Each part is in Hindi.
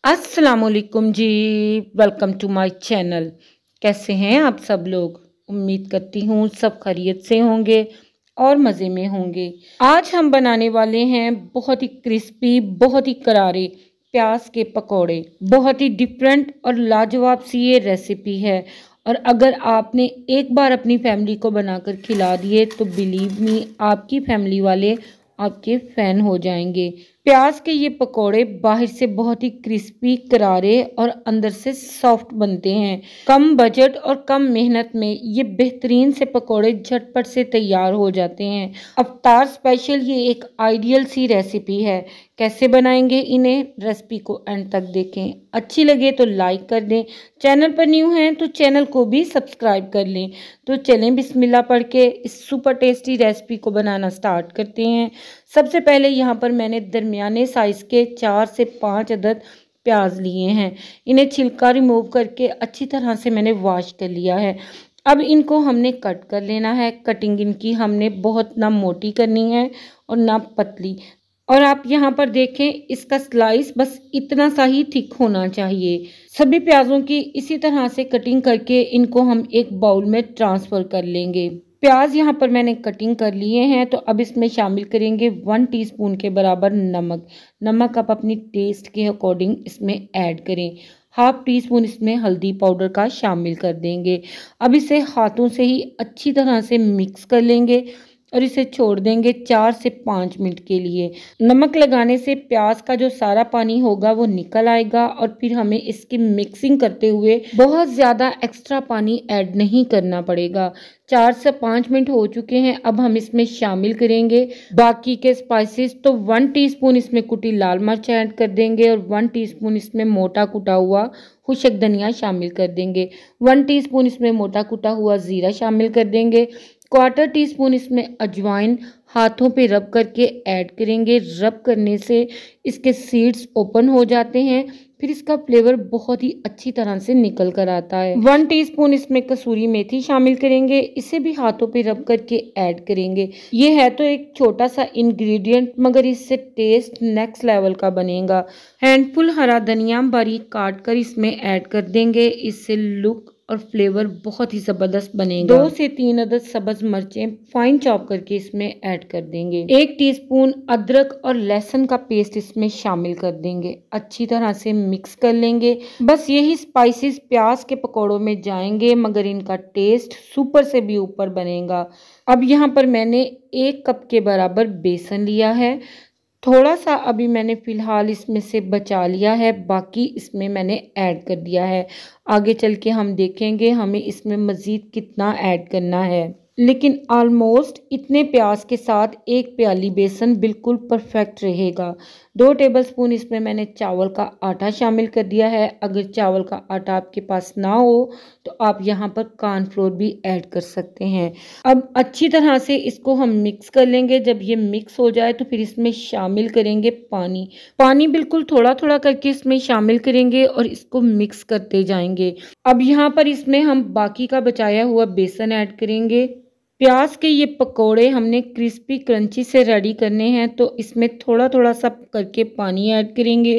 अस्सलामुअलैकुम जी। Welcome to my channel. कैसे हैं आप सब लोग? उम्मीद करती हूँ सब खैरियत से होंगे और मज़े में होंगे। आज हम बनाने वाले हैं बहुत ही क्रिस्पी, बहुत ही करारे प्याज के पकोड़े। बहुत ही डिफरेंट और लाजवाब सी ये रेसिपी है और अगर आपने एक बार अपनी फैमिली को बनाकर खिला दिए तो बिलीव मी, आपकी फैमिली वाले आपके फैन हो जाएंगे। प्याज के ये पकोड़े बाहर से बहुत ही क्रिस्पी, करारे और अंदर से सॉफ्ट बनते हैं। कम बजट और कम मेहनत में ये बेहतरीन से पकोड़े झटपट से तैयार हो जाते हैं। अफ्तार स्पेशल ये एक आइडियल सी रेसिपी है। कैसे बनाएंगे इन्हें, रेसिपी को एंड तक देखें। अच्छी लगे तो लाइक कर दें, चैनल पर न्यू हैं तो चैनल को भी सब्सक्राइब कर लें। तो चलें बिस्मिल्लाह पढ़ के इस सुपर टेस्टी रेसिपी को बनाना स्टार्ट करते हैं। सबसे पहले यहाँ पर मैंने दरमियाने साइज़ के 4 से 5 अदद प्याज लिए हैं। इन्हें छिलका रिमूव करके अच्छी तरह से मैंने वॉश कर लिया है। अब इनको हमने कट कर लेना है। कटिंग इनकी हमने बहुत ना मोटी करनी है और ना पतली। और आप यहाँ पर देखें, इसका स्लाइस बस इतना सा ही थिक होना चाहिए। सभी प्याज़ों की इसी तरह से कटिंग करके इनको हम एक बाउल में ट्रांसफ़र कर लेंगे। प्याज यहाँ पर मैंने कटिंग कर लिए हैं तो अब इसमें शामिल करेंगे 1 टीस्पून के बराबर नमक। नमक आप अपनी टेस्ट के अकॉर्डिंग इसमें ऐड करें। हाफ टी स्पून इसमें हल्दी पाउडर का शामिल कर देंगे। अब इसे हाथों से ही अच्छी तरह से मिक्स कर लेंगे और इसे छोड़ देंगे 4 से 5 मिनट के लिए। नमक लगाने से प्याज का जो सारा पानी होगा वो निकल आएगा और फिर हमें इसकी मिक्सिंग करते हुए बहुत ज़्यादा एक्स्ट्रा पानी ऐड नहीं करना पड़ेगा। 4 से 5 मिनट हो चुके हैं। अब हम इसमें शामिल करेंगे बाकी के स्पाइसेस। तो 1 टीस्पून इसमें कुटी लाल मिर्च ऐड कर देंगे और 1 टीस्पून इसमें मोटा कुटा हुआ खुशक धनिया शामिल कर देंगे। 1 टीस्पून इसमें मोटा कुटा हुआ ज़ीरा शामिल कर देंगे। 1/4 टीस्पून इसमें अजवाइन हाथों पे रब करके ऐड करेंगे। रब करने से इसके सीड्स ओपन हो जाते हैं, फिर इसका फ्लेवर बहुत ही अच्छी तरह से निकल कर आता है। 1 टीस्पून इसमें कसूरी मेथी शामिल करेंगे। इसे भी हाथों पे रब करके ऐड करेंगे। ये है तो एक छोटा सा इंग्रेडिएंट मगर इससे टेस्ट नेक्स्ट लेवल का बनेगा। हैंडफुल हरा धनिया बारीक काट कर इसमें ऐड कर देंगे। इससे लुक और फ्लेवर बहुत ही ज़बरदस्त बनेगा। 2 से 3 अदद सब्ज मिर्चें फाइन चॉप करके इसमें ऐड कर देंगे। 1 टीस्पून अदरक और लहसुन का पेस्ट इसमें शामिल कर देंगे। अच्छी तरह से मिक्स कर लेंगे। बस यही स्पाइसेस प्याज के पकौड़ों में जाएंगे मगर इनका टेस्ट सुपर से भी ऊपर बनेगा। अब यहाँ पर मैंने 1 कप के बराबर बेसन लिया है। थोड़ा सा अभी मैंने फ़िलहाल इसमें से बचा लिया है, बाकी इसमें मैंने ऐड कर दिया है। आगे चल के हम देखेंगे हमें इसमें मज़ीद कितना ऐड करना है, लेकिन ऑलमोस्ट इतने प्याज के साथ 1 प्याली बेसन बिल्कुल परफेक्ट रहेगा। 2 टेबलस्पून इसमें मैंने चावल का आटा शामिल कर दिया है। अगर चावल का आटा आपके पास ना हो तो आप यहाँ पर कॉर्नफ्लोर भी ऐड कर सकते हैं। अब अच्छी तरह से इसको हम मिक्स कर लेंगे। जब ये मिक्स हो जाए तो फिर इसमें शामिल करेंगे पानी। पानी बिल्कुल थोड़ा थोड़ा करके इसमें शामिल करेंगे और इसको मिक्स करते जाएंगे। अब यहाँ पर इसमें हम बाकी का बचाया हुआ बेसन ऐड करेंगे। प्याज के ये पकोड़े हमने क्रिस्पी क्रंची से रेडी करने हैं तो इसमें थोड़ा थोड़ा सा करके पानी ऐड करेंगे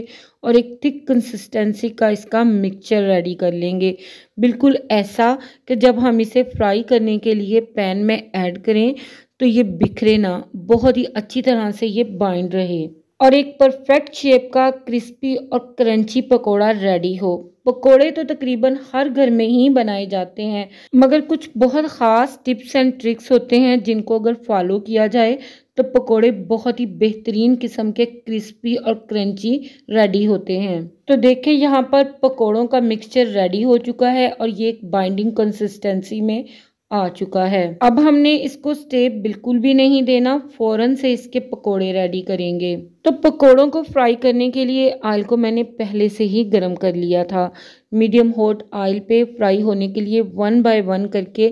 और एक थिक कंसिस्टेंसी का इसका मिक्सचर रेडी कर लेंगे। बिल्कुल ऐसा कि जब हम इसे फ्राई करने के लिए पैन में ऐड करें तो ये बिखरे ना, बहुत ही अच्छी तरह से ये बाइंड रहे और एक परफेक्ट शेप का क्रिस्पी और क्रंची पकोड़ा रेडी हो। पकोड़े तो तकरीबन हर घर में ही बनाए जाते हैं मगर कुछ बहुत ख़ास टिप्स एंड ट्रिक्स होते हैं जिनको अगर फॉलो किया जाए तो पकोड़े बहुत ही बेहतरीन किस्म के क्रिस्पी और क्रंची रेडी होते हैं। तो देखें यहाँ पर पकोड़ों का मिक्सचर रेडी हो चुका है और ये एक बाइंडिंग कंसिस्टेंसी में आ चुका है। अब हमने इसको स्टेप बिल्कुल भी नहीं देना, फ़ौरन से इसके पकोड़े रेडी करेंगे। तो पकोड़ों को फ्राई करने के लिए ऑयल को मैंने पहले से ही गर्म कर लिया था। मीडियम हॉट ऑयल पे फ्राई होने के लिए 1 बाय 1 करके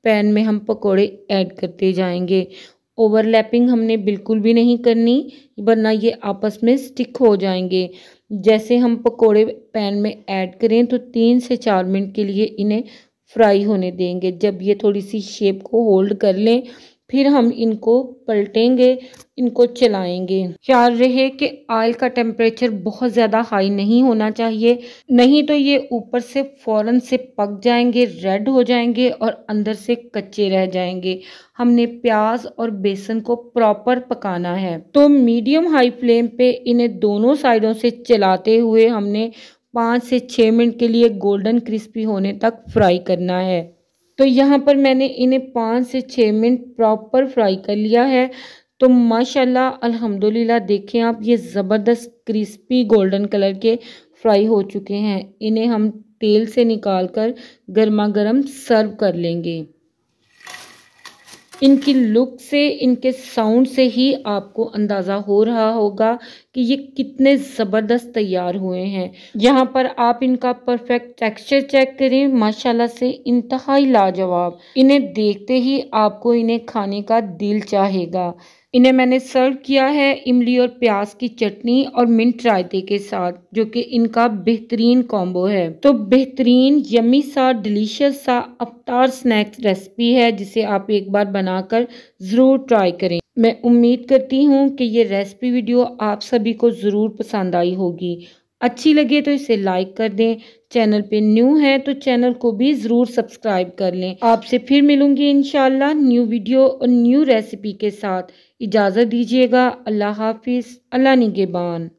पैन में हम पकोड़े ऐड करते जाएंगे। ओवरलैपिंग हमने बिल्कुल भी नहीं करनी वरना ये आपस में स्टिक हो जाएंगे। जैसे हम पकोड़े पैन में ऐड करें तो 3 से 4 मिनट के लिए इन्हें फ्राई होने देंगे। जब ये थोड़ी सी शेप को होल्ड कर लें फिर हम इनको पलटेंगे, इनको चलाएंगे। ख्याल रहे कि ऑयल का टेम्परेचर बहुत ज़्यादा हाई नहीं होना चाहिए, नहीं तो ये ऊपर से फ़ौरन से पक जाएंगे, रेड हो जाएंगे और अंदर से कच्चे रह जाएंगे। हमने प्याज और बेसन को प्रॉपर पकाना है, तो मीडियम हाई फ्लेम पे इन्हें दोनों साइडों से चलाते हुए हमने 5 से 6 मिनट के लिए गोल्डन क्रिस्पी होने तक फ्राई करना है। तो यहाँ पर मैंने इन्हें 5 से 6 मिनट प्रॉपर फ्राई कर लिया है। तो माशाल्लाह अल्हम्दुलिल्लाह देखें आप, ये ज़बरदस्त क्रिस्पी गोल्डन कलर के फ्राई हो चुके हैं। इन्हें हम तेल से निकाल कर गर्मा गर्म सर्व कर लेंगे। इनकी लुक से, इनके साउंड से ही आपको अंदाज़ा हो रहा होगा कि ये कितने ज़बरदस्त तैयार हुए हैं। यहाँ पर आप इनका परफेक्ट टेक्सचर चेक करें, माशाल्लाह से इंतहाई लाजवाब। इन्हें देखते ही आपको इन्हें खाने का दिल चाहेगा। इन्हें मैंने सर्व किया है इमली और प्याज की चटनी और मिंट रायते के साथ, जो कि इनका बेहतरीन कॉम्बो है। तो बेहतरीन यम्मी सा डिलीशियस सा अफ्तार स्नैक्स रेसिपी है, जिसे आप एक बार बनाकर ज़रूर ट्राई करें। मैं उम्मीद करती हूँ कि ये रेसिपी वीडियो आप सभी को ज़रूर पसंद आई होगी। अच्छी लगे तो इसे लाइक कर दें। चैनल पे न्यू है तो चैनल को भी ज़रूर सब्सक्राइब कर लें। आपसे फिर मिलूंगी इंशाल्लाह न्यू वीडियो और न्यू रेसिपी के साथ। इजाज़त दीजिएगा। अल्लाह हाफिज़। अल्लाह निगहबान।